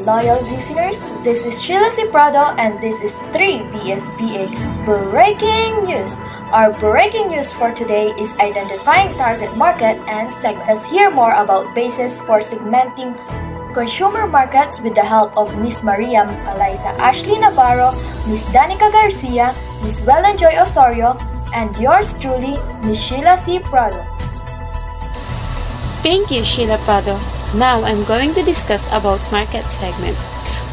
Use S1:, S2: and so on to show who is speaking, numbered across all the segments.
S1: loyal listeners. This is Sheila C. Prado and this is 3BSBA Breaking News. Our breaking news for today is identifying target market and segment. Let's hear more about basis for segmenting consumer markets with the help of Miss Maria Eliza Ashley Navarro, Miss Danica Garcia, Miss Wellen Joy Osorio, and yours truly, Miss Sheila C. Prado.
S2: Thank you, Sheila Prado. Now I'm going to discuss about market segment.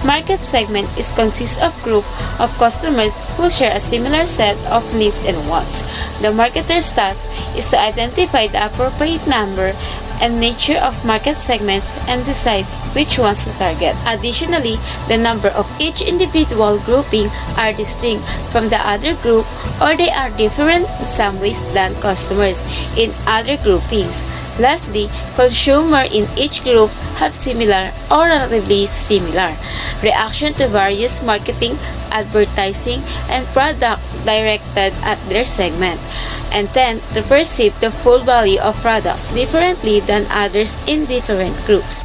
S2: Market segment consists of group of customers who share a similar set of needs and wants. The marketer's task is to identify the appropriate number and nature of market segments and decide which ones to target. Additionally, the number of each individual grouping are distinct from the other group or they are different in some ways than customers in other groupings. Lastly, consumers in each group have similar or relatively similar reaction to various marketing, advertising, and product directed at their segment, and tend to perceive the full value of products differently than others in different groups.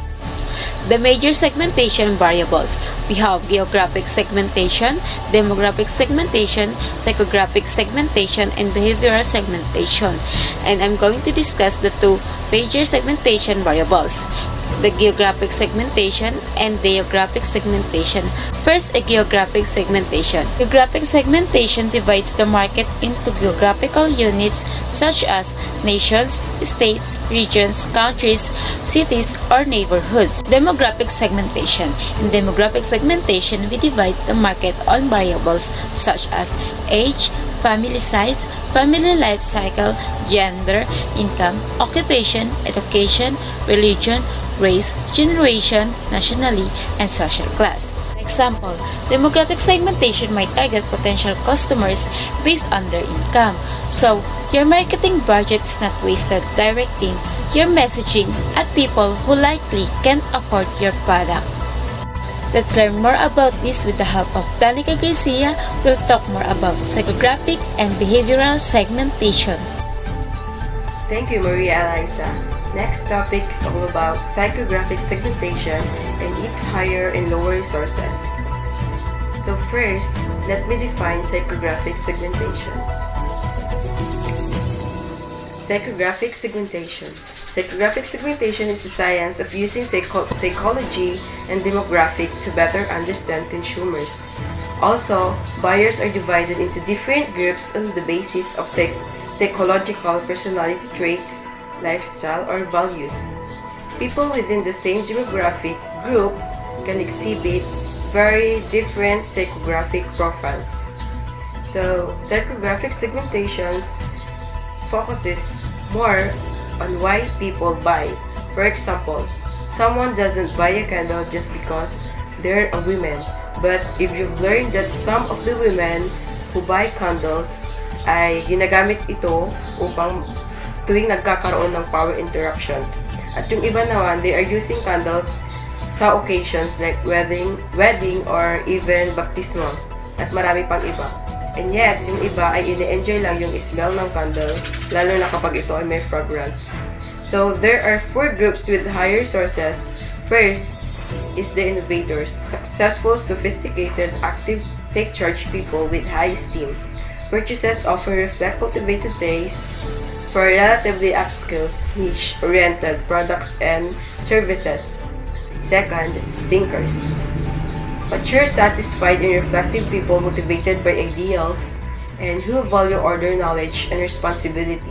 S2: The major segmentation variables. We have geographic segmentation, demographic segmentation, psychographic segmentation, and behavioral segmentation. And I'm going to discuss the two major segmentation variables, the geographic segmentation and geographic segmentation. First, a geographic segmentation. Geographic segmentation divides the market into geographical units such as nations, states, regions, countries, cities, or neighborhoods. Demographic segmentation. In demographic segmentation, we divide the market on variables such as age, family size, family life cycle, gender, income, occupation, education, religion, race, generation, nationality, and social class. For example, demographic segmentation might target potential customers based on their income. So, your marketing budget is not wasted directing your messaging at people who likely can't afford your product. Let's learn more about this with the help of Danica Garcia. We'll talk more about psychographic and behavioral segmentation.
S3: Thank you, Maria Eliza. Next topic is all about psychographic segmentation and its higher and lower resources. So first, let me define psychographic segmentation. Psychographic segmentation. Psychographic segmentation is the science of using psychology and demographic to better understand consumers. Also, buyers are divided into different groups on the basis of psychological personality traits, lifestyle, or values. People within the same demographic group can exhibit very different psychographic profiles. So, psychographic segmentations focuses more on why people buy. For example, someone doesn't buy a candle just because they're a woman. But if you've learned that some of the women who buy candles ay ginagamit ito upang tuwing nagkakaroon ng power interruption. At yung iba naman, they are using candles sa occasions like wedding or even baptismo. At marami pang iba. And yet, yung iba ay ine-enjoy lang yung smell ng candle, lalo na kapag ito ay may fragrance. So, there are four groups with higher sources. First is the innovators, successful, sophisticated, active, take-charge people with high esteem. Purchases often reflect cultivated taste for relatively upskills, niche-oriented products and services. Second, thinkers. Mature, satisfied, and reflective people motivated by ideals and who value order, knowledge, and responsibility.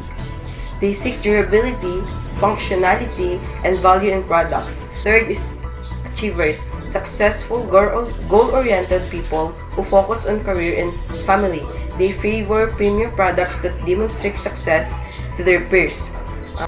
S3: They seek durability, functionality, and value in products. Third is achievers, successful, goal-oriented people who focus on career and family. They favor premium products that demonstrate success to their peers.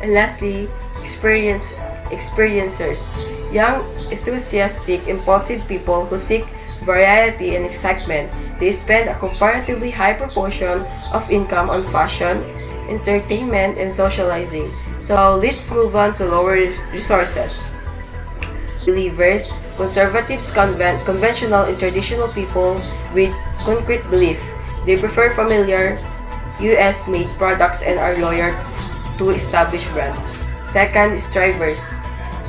S3: And lastly, experiencers, young, enthusiastic, impulsive people who seek variety and excitement. They spend a comparatively high proportion of income on fashion, entertainment, and socializing. So let's move on to lower resources. Believers, conservatives, conventional and traditional people with concrete belief. They prefer familiar, US-made products and are loyal to established brand. Second, strivers,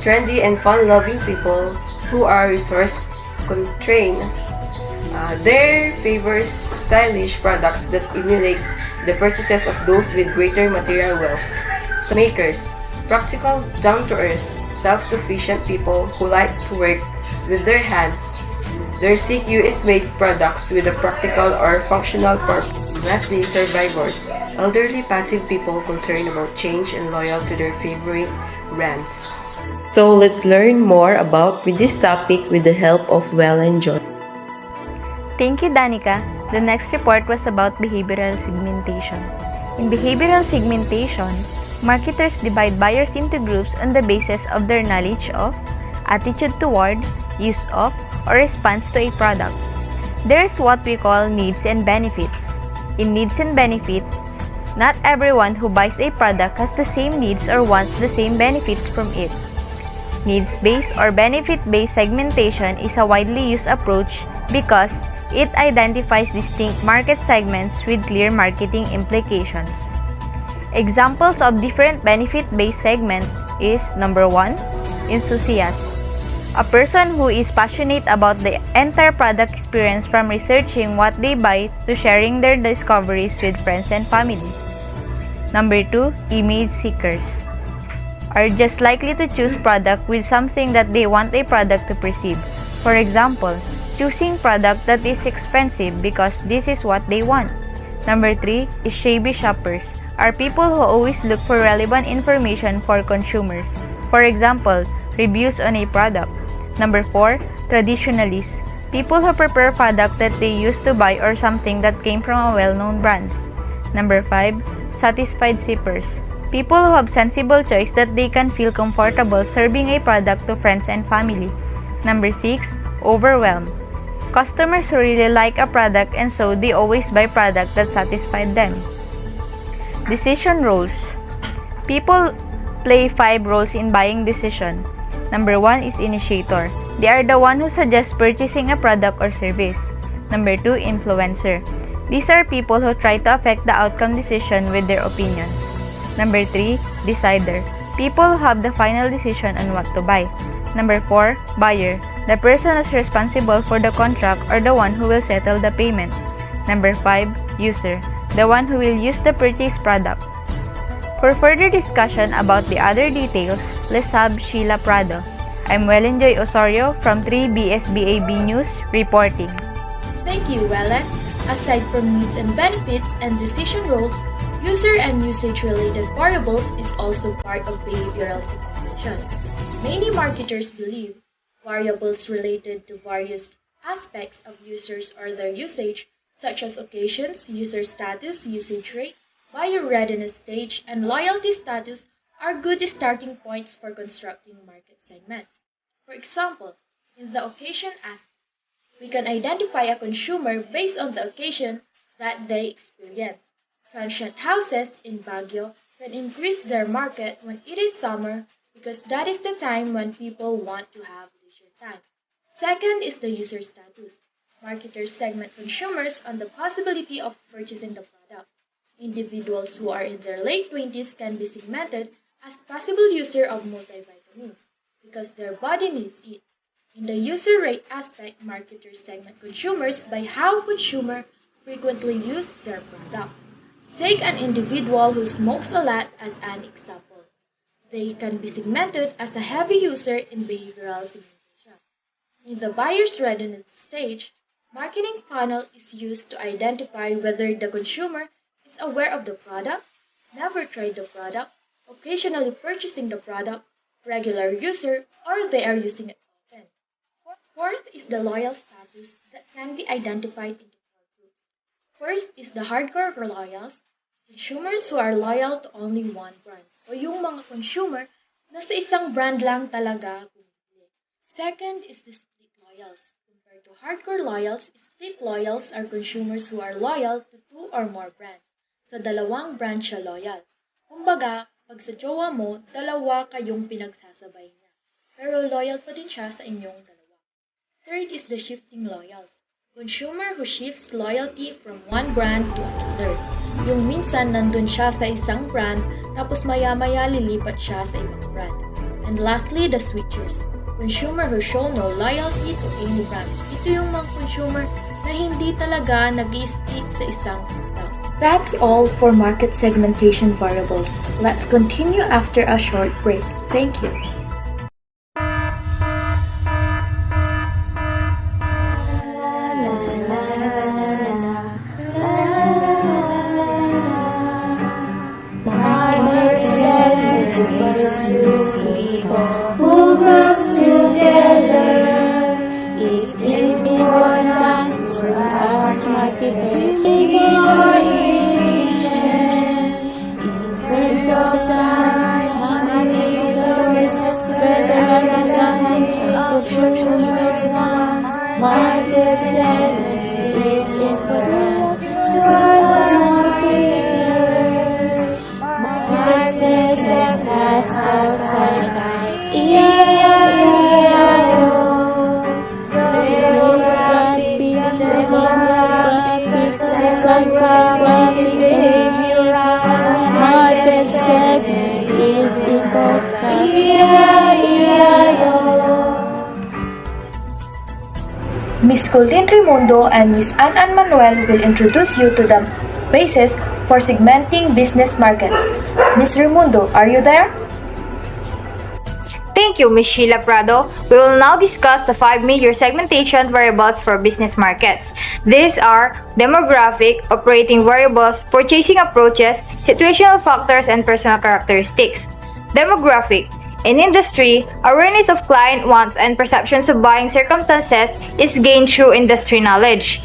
S3: trendy and fun-loving people who are contrain. Their favors stylish products that emulate the purchases of those with greater material wealth. So makers, practical, down-to-earth, self-sufficient people who like to work with their hands. They seek US-made products with a practical or functional purpose. Lastly, survivors, elderly passive people concerned about change and loyal to their favorite brands. So let's learn more about this topic with the help of Well and John.
S4: Thank you, Danica. The next report was about behavioral segmentation. In behavioral segmentation, marketers divide buyers into groups on the basis of their knowledge of, attitude toward, use of, or response to a product. There is what we call needs and benefits. In needs and benefits, not everyone who buys a product has the same needs or wants the same benefits from it. Needs-based or benefit-based segmentation is a widely used approach because it identifies distinct market segments with clear marketing implications. Examples of different benefit-based segments is number 1, enthusiast. A person who is passionate about the entire product experience from researching what they buy to sharing their discoveries with friends and family. Number 2, image seekers. Are just likely to choose product with something that they want a product to perceive. For example, choosing product that is expensive because this is what they want. Number 3 is shabby shoppers. Are people who always look for relevant information for consumers. For example, reviews on a product. Number 4, traditionalists. People who prefer products that they used to buy or something that came from a well-known brand. Number 5, satisfied sippers. People who have sensible choice that they can feel comfortable serving a product to friends and family. Number 6, overwhelmed. Customers who really like a product and so they always buy products that satisfy them. Decision roles. People play 5 roles in buying decision. Number 1 is initiator. They are the one who suggests purchasing a product or service. Number 2, influencer. These are people who try to affect the outcome decision with their opinions. Number 3, decider. People who have the final decision on what to buy. Number 4, buyer. The person who is responsible for the contract or the one who will settle the payment. Number 5, user. The one who will use the purchased product. For further discussion about the other details, let's have Sheila Prado. I'm Welenjoy Osorio from 3BSBAB News reporting.
S1: Thank you, Wellen. Aside from needs and benefits and decision roles, user and usage-related variables is also part of behavioral segmentation. Many marketers believe variables related to various aspects of users or their usage, such as occasions, user status, usage rate, buyer readiness stage, and loyalty status, are good starting points for constructing market segments. For example, in the occasion aspect, we can identify a consumer based on the occasion that they experience. Transient houses in Baguio can increase their market when it is summer because that is the time when people want to have leisure time. Second is the user status. Marketers segment consumers on the possibility of purchasing the product. Individuals who are in their late 20s can be segmented as possible user of multivitamins because their body needs it. In the user rate aspect, marketers segment consumers by how consumers frequently use their product. Take an individual who smokes a lot as an example. They can be segmented as a heavy user in behavioral segmentation. In the buyer's readiness stage, marketing funnel is used to identify whether the consumer is aware of the product, never tried the product, occasionally purchasing the product, regular user, or they are using it often. Fourth is the loyal status that can be identified into 4 groups. First is the hardcore loyals, consumers who are loyal to only one brand, o yung mga consumer na sa isang brand lang talaga pumipili. Second is the split loyals. Compared to hardcore loyals, split loyals are consumers who are loyal to 2 or more brands. Sa dalawang brand siya loyal. Kumbaga, pag sa jowa mo, dalawa kayong pinagsasabay niya. Pero loyal pa din siya sa inyong dalawa. Third is the shifting loyals. Consumer who shifts loyalty from one brand to another. Yung minsan nandun siya sa isang brand, tapos maya-maya lilipat siya sa ibang brand. And lastly, the switchers. consumer who show no loyalty to any brand. Ito yung mga consumer na hindi talaga nag-i-stick sa isang brand. That's all for market segmentation variables. Let's continue after a short break. Thank you.
S5: Who grows together is important for us marketers. More efficient in terms of time, money, resources, better understanding of consumers' wants. Market segment is important to us marketers. Market segment has outside. Psychographic market segment is important.
S1: Miss Colleen Raimundo and Miss Ann Manuel will introduce you to the basis for segmenting business markets. Miss Raimundo, are you there?
S4: Thank you, Ms. Sheila Prado. We will now discuss the 5 major segmentation variables for business markets. These are demographic, operating variables, purchasing approaches, situational factors, and personal characteristics. Demographic. In industry, awareness of client wants and perceptions of buying circumstances is gained through industry knowledge.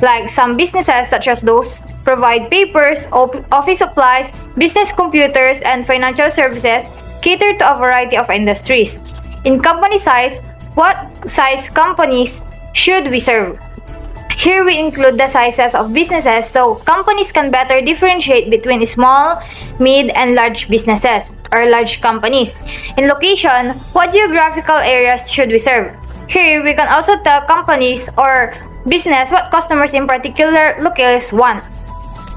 S4: Like some businesses such as those provide papers, office supplies, business computers, and financial services cater to a variety of industries. In company size, what size companies should we serve? Here we include the sizes of businesses so companies can better differentiate between small, mid, and large businesses or large companies. In location, what geographical areas should we serve? Here we can also tell companies or business what customers in particular locales want.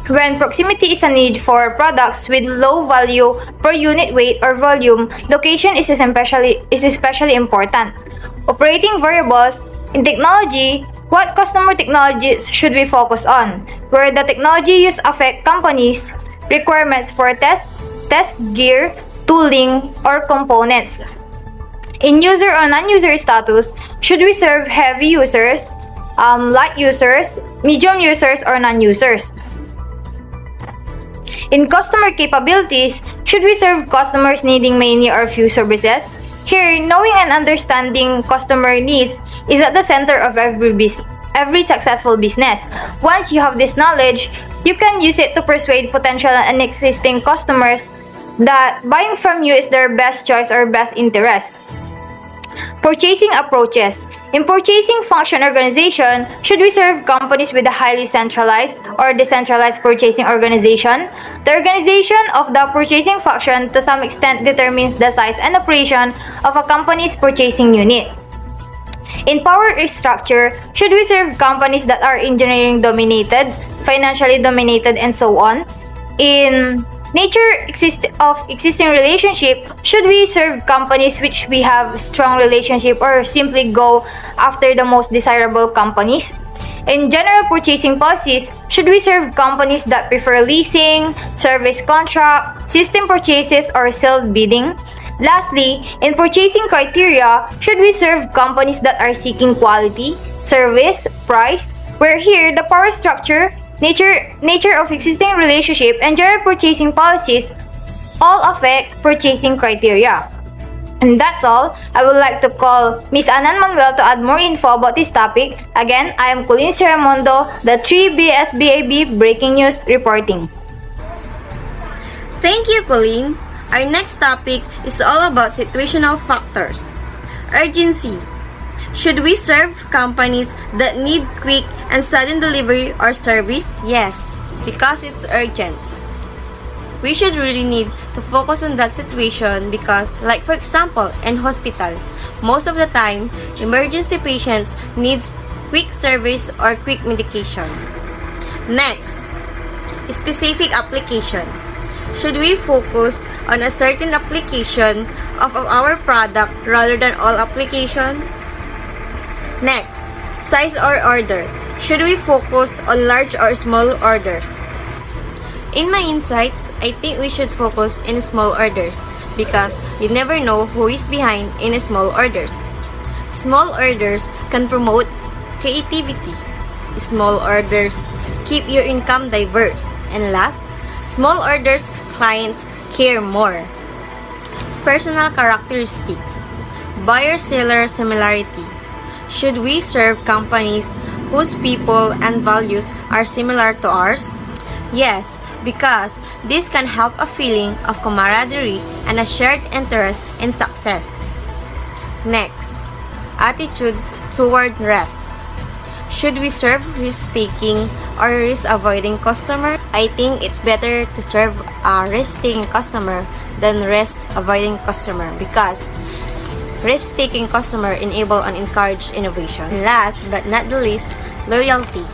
S4: When proximity is a need for products with low value per unit weight or volume, location is especially important. Operating variables. In technology, what customer technologies should we focus on? Where the technology use affect companies' requirements for test gear, tooling, or components. In user or non-user status, should we serve heavy users, light users, medium users, or non-users? In customer capabilities, should we serve customers needing many or few services? Here, knowing and understanding customer needs is at the center of every successful business. Once you have this knowledge, you can use it to persuade potential and existing customers that buying from you is their best choice or best interest. Purchasing approaches. In purchasing function organization, should we serve companies with a highly centralized or decentralized purchasing organization? The organization of the purchasing function to some extent determines the size and operation of a company's purchasing unit. In power structure, should we serve companies that are engineering dominated, financially dominated, and so on? In nature of existing relationship, should we serve companies which we have strong relationship or simply go after the most desirable companies? In general purchasing policies, should we serve companies that prefer leasing, service contract, system purchases, or sealed bidding? Lastly, in purchasing criteria, should we serve companies that are seeking quality, service, price, where here the power structure, nature of existing relationship, and general purchasing policies all affect purchasing criteria. And that's all. I would like to call Ms. Anan Manuel to add more info about this topic. Again, I am Colleen Seramondo, the 3BSBAB Breaking News reporting.
S6: Thank you, Colleen. Our next topic is all about situational factors. Urgency. Should we serve companies that need quick and sudden delivery or service? Yes, because it's urgent. We should really need to focus on that situation because, like for example, in hospital, most of the time, emergency patients needs quick service or quick medication. Next, specific application. Should we focus on a certain application of our product rather than all application? Next, size or order. Should we focus on large or small orders? In my insights, I think we should focus in small orders because you never know who is behind in small orders. Small orders can promote creativity. Small orders keep your income diverse. And last, small orders clients care more. Personal characteristics. Buyer-seller similarity. Should we serve companies whose people and values are similar to ours? Yes, because this can help a feeling of camaraderie and a shared interest in success. Next, attitude toward risk. Should we serve risk-taking or risk-avoiding customer? I think it's better to serve a risk-taking customer than risk-avoiding customer because risk-taking customer enable and encourage innovation. And last but not the least, loyalty.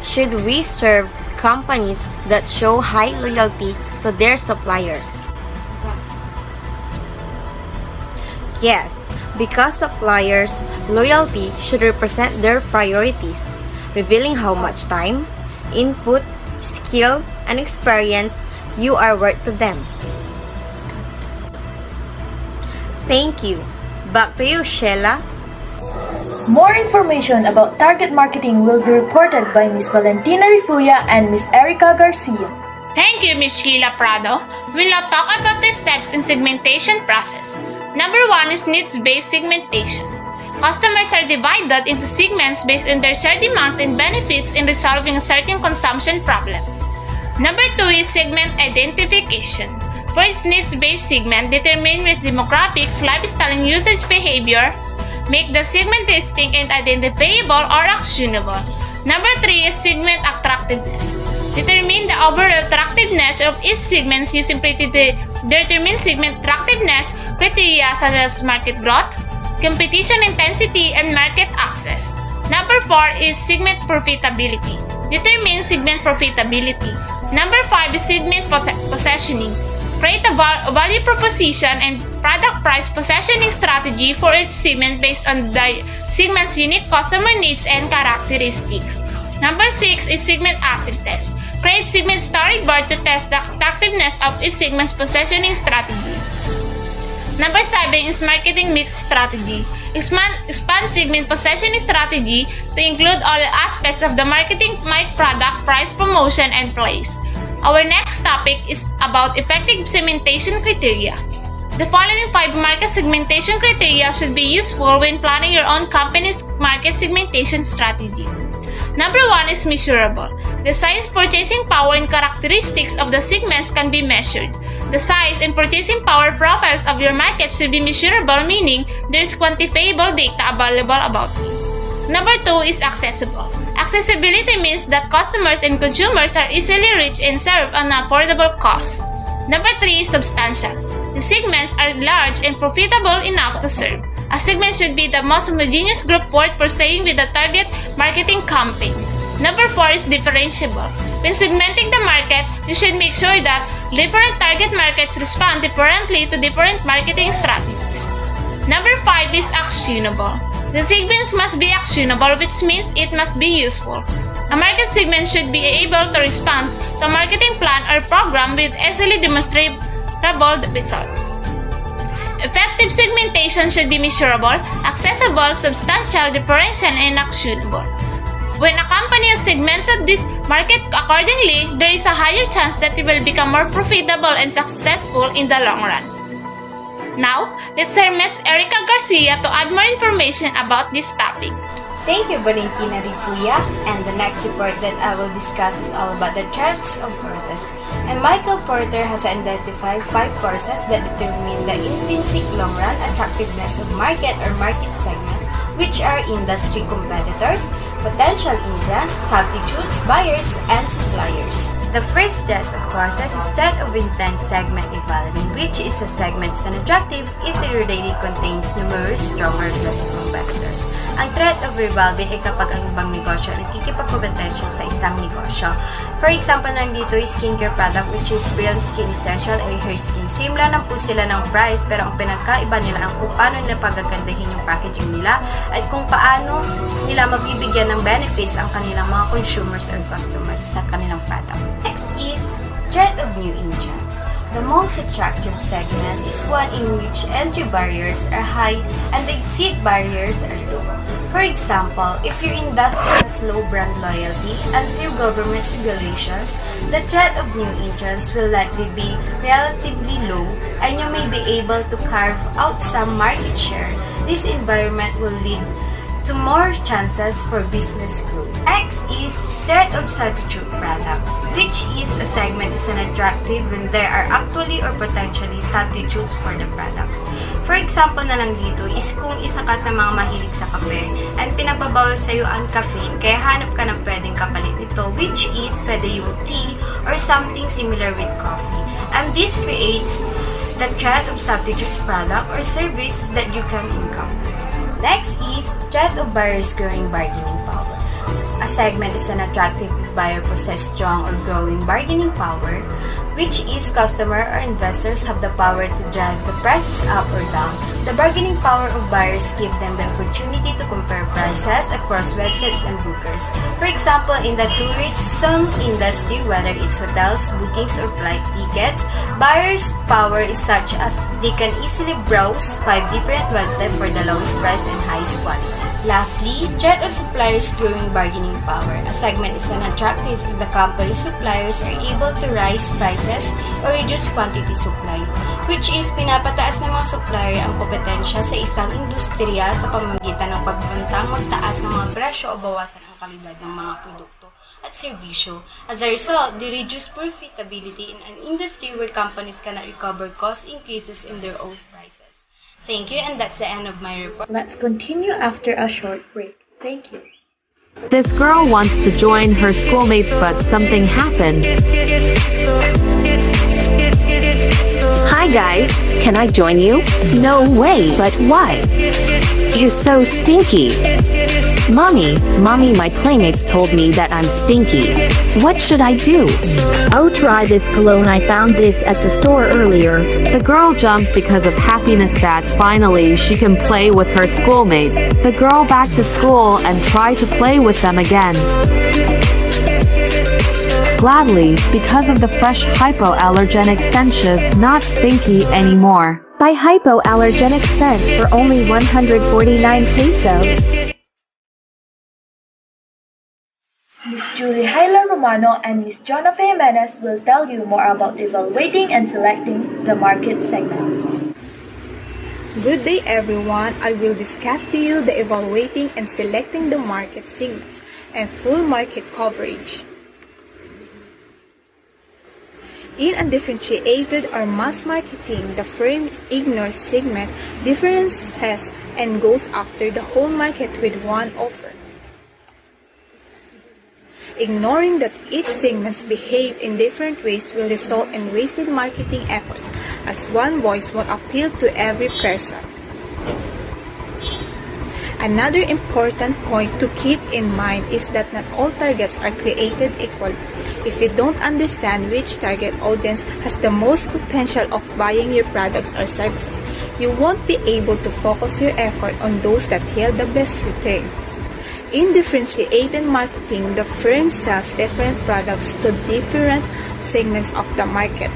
S6: Should we serve companies that show high loyalty to their suppliers? Yes, because suppliers' loyalty should represent their priorities, revealing how much time, input, skill, and experience you are worth to them. Thank you. Back to you, Sheila.
S1: More information about target marketing will be reported by Ms. Valentina Rifuya and Ms. Erica Garcia.
S7: Thank you, Ms. Sheila Prado. We'll now talk about the steps in segmentation process. Number 1 is needs-based segmentation. Customers are divided into segments based on their shared demands and benefits in resolving a certain consumption problem. Number 2 is segment identification. For its needs-based segment, determine its demographics, lifestyle, and usage behaviors, make the segment distinct and identifiable or actionable. Number 3 is segment attractiveness. Determine the overall attractiveness of each segment using predetermined segment attractiveness criteria such as market growth, competition intensity, and market access. Number 4 is segment profitability. Determine segment profitability. Number 5 is segment positioning. Create a value proposition and product price positioning strategy for each segment based on the segment's unique customer needs and characteristics. Number 6 is segment acid test. Create segment storyboard to test the attractiveness of each segment's positioning strategy. Number 7 is marketing mix strategy. Expand segment positioning strategy to include all aspects of the marketing, product, price, promotion, and place. Our next topic is about effective segmentation criteria. The following 5 market segmentation criteria should be useful when planning your own company's market segmentation strategy. Number 1 is measurable. The size, purchasing power, and characteristics of the segments can be measured. The size and purchasing power profiles of your market should be measurable, meaning there is quantifiable data available about it. Number 2 is accessible. Accessibility means that customers and consumers are easily reached and served at an affordable cost. Number 3 is substantial. The segments are large and profitable enough to serve. A segment should be the most homogeneous group worth pursuing with a target marketing campaign. Number 4 is differentiable. When segmenting the market, you should make sure that different target markets respond differently to different marketing strategies. Number 5 is actionable. The segments must be actionable, which means it must be useful. A market segment should be able to respond to a marketing plan or program with easily demonstrable results. Effective segmentation should be measurable, accessible, substantial, differential, and actionable. When a company has segmented this market accordingly, there is a higher chance that it will become more profitable and successful in the long run. Now, let's hear Ms. Erica Garcia to add more information about this topic.
S8: Thank you, Valentina Rifuya. And the next report that I will discuss is all about the types of courses. And Michael Porter has identified 5 courses that determine the intrinsic long-run attractiveness of market or market segment, which are industry competitors, potential immigrants, substitutes, buyers, and suppliers. The first class of courses is that of intense segment evaluating, which is a segment is unattractive if it already contains numerous strong or aggressive competitors. Ang threat of revolving ay kapag ang ibang negosyo nagkikipagkompetensya sa isang negosyo. For example, nandito is skincare product which is Real Skin Essential ay Hair Skin. Same lang po sila ng price pero ang pinagkaiba nila ang kung paano nila pagagandahin yung packaging nila at kung paano nila mabibigyan ng benefits ang kanilang mga consumers or customers sa kanilang product. Next is threat of new entrants. The most attractive segment is one in which entry barriers are high and the exit barriers are low. For example, if your industry has low brand loyalty and few government regulations, the threat of new entrants will likely be relatively low and you may be able to carve out some market share. This environment will lead to more chances for business growth. Next is threat of substitute products, which is a segment is an attractive when there are actually or potentially substitutes for the products. For example na lang dito is kung isa ka sa mga mahilig sa kape and pinagbabawal sa iyo ang caffeine kaya hanap ka ng pwedeng kapalit nito which is pwede yung tea or something similar with coffee. And this creates the threat of substitute product or service that you can encounter. Next is threat of buyers growing bargaining power. A segment is an attractive if buyer possess strong or growing bargaining power, which is customer or investors have the power to drive the prices up or down. The bargaining power of buyers give them the opportunity to compare prices across websites and bookers. For example, in the tourism industry, whether it's hotels, bookings, or flight tickets, buyers' power is such as they can easily browse 5 different websites for the lowest price and highest quality. Lastly, threat of suppliers growing bargaining power. A segment is an attractive if the company's suppliers are able to raise prices or reduce quantity supply, which is pinapataas ng mga supplier ang kompetensya sa isang industriya sa pamamagitan ng pagbantang magtaas ng mga presyo o bawasan ang kalidad ng mga produkto at serbisyo. As a result, they reduce profitability in an industry where companies cannot recover cost increases in their own prices. Thank you, and that's the end of my report.
S1: Let's continue after a short break. Thank you.
S9: This girl wants to join her schoolmates, but something happened. Hi guys, can I join you? No way, but why? You're so stinky. Mommy, my playmates told me that I'm stinky. What should I do?
S5: Oh, try this cologne. I found this at the store earlier.
S9: The girl jumped because of happiness that finally she can play with her schoolmates. The girl back to school and try to play with them again. Gladly, because of the fresh hypoallergenic scent, she's not stinky anymore.
S5: Buy hypoallergenic scent for only 149 pesos.
S1: Miss Julie Hyla Romano and Miss Jonna Jimenez will tell you more about evaluating and selecting the market segments.
S10: Good day everyone, I will discuss to you the evaluating and selecting the market segments and full market coverage. In undifferentiated or mass marketing, the firm ignores segment differences and goes after the whole market with one offer. Ignoring that each segments behave in different ways will result in wasted marketing efforts, as one voice won't appeal to every person. Another important point to keep in mind is that not all targets are created equally. If you don't understand which target audience has the most potential of buying your products or services, you won't be able to focus your effort on those that yield the best return. In differentiated marketing, the firm sells different products to different segments of the market.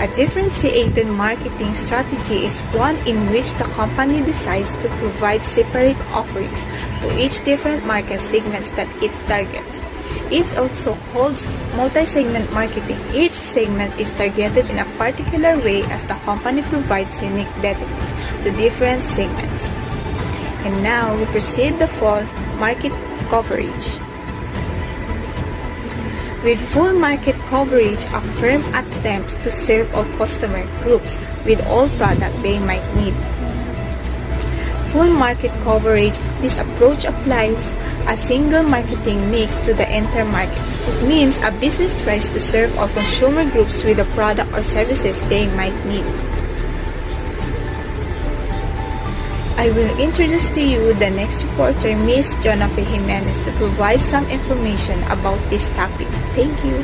S10: A differentiated marketing strategy is one in which the company decides to provide separate offerings to each different market segments that it targets. It also holds multi-segment marketing. Each segment is targeted in a particular way as the company provides unique benefits to different segments. And now we proceed the full market coverage. With full market coverage, a firm attempts to serve all customer groups with all products they might need. Full market coverage, this approach applies a single marketing mix to the entire market. It means a business tries to serve all consumer groups with the product or services they might need. I will introduce to you the next reporter, Ms. Jonafe Jimenez, to provide some information about this topic. Thank you.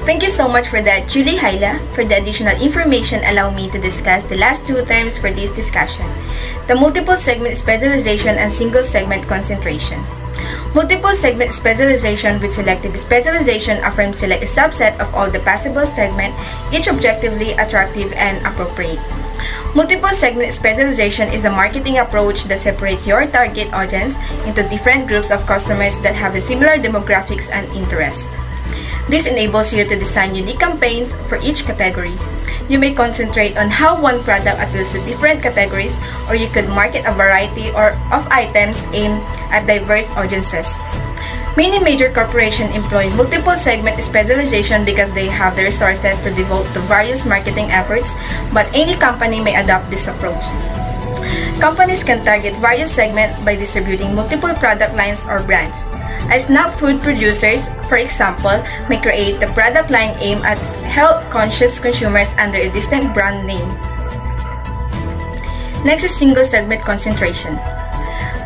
S11: Thank you so much for that, Julie Hyla. For the additional information, allow me to discuss the last two terms for this discussion: the multiple segment specialization and single segment concentration. Multiple segment specialization with selective specialization affirms select a subset of all the possible segments, each objectively attractive and appropriate. Multiple segment specialization is a marketing approach that separates your target audience into different groups of customers that have a similar demographics and interests. This enables you to design unique campaigns for each category. You may concentrate on how one product appeals to different categories, or you could market a variety of items aimed at diverse audiences. Many major corporations employ multiple segment specialization because they have the resources to devote to various marketing efforts, but any company may adopt this approach. Companies can target various segments by distributing multiple product lines or brands. As snack food producers, for example, may create the product line aimed at health-conscious consumers under a distinct brand name. Next is single segment concentration.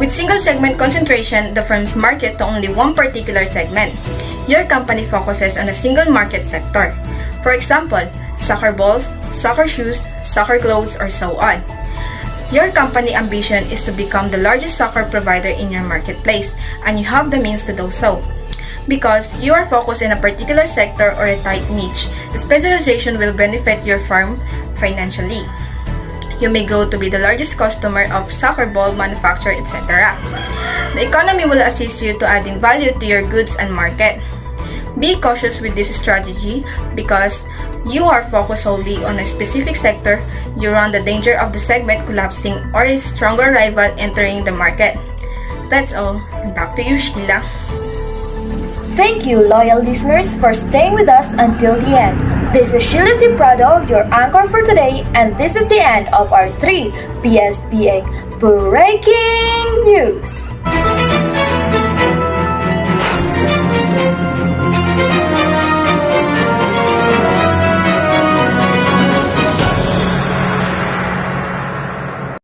S11: With single segment concentration, the firms market to only one particular segment. Your company focuses on a single market sector. For example, soccer balls, soccer shoes, soccer clothes, or so on. Your company ambition is to become the largest soccer provider in your marketplace, and you have the means to do so. Because you are focused in a particular sector or a tight niche, the specialization will benefit your firm financially. You may grow to be the largest customer of soccer ball manufacturer, etc. The economy will assist you to adding value to your goods and market. Be cautious with this strategy because you are focused solely on a specific sector. You run the danger of the segment collapsing or a stronger rival entering the market. That's all. Back to you, Sheila.
S1: Thank you, loyal listeners, for staying with us until the end. This is Sheila C. Prado, your anchor for today, and this is the end of our 3 BSBA Breaking News.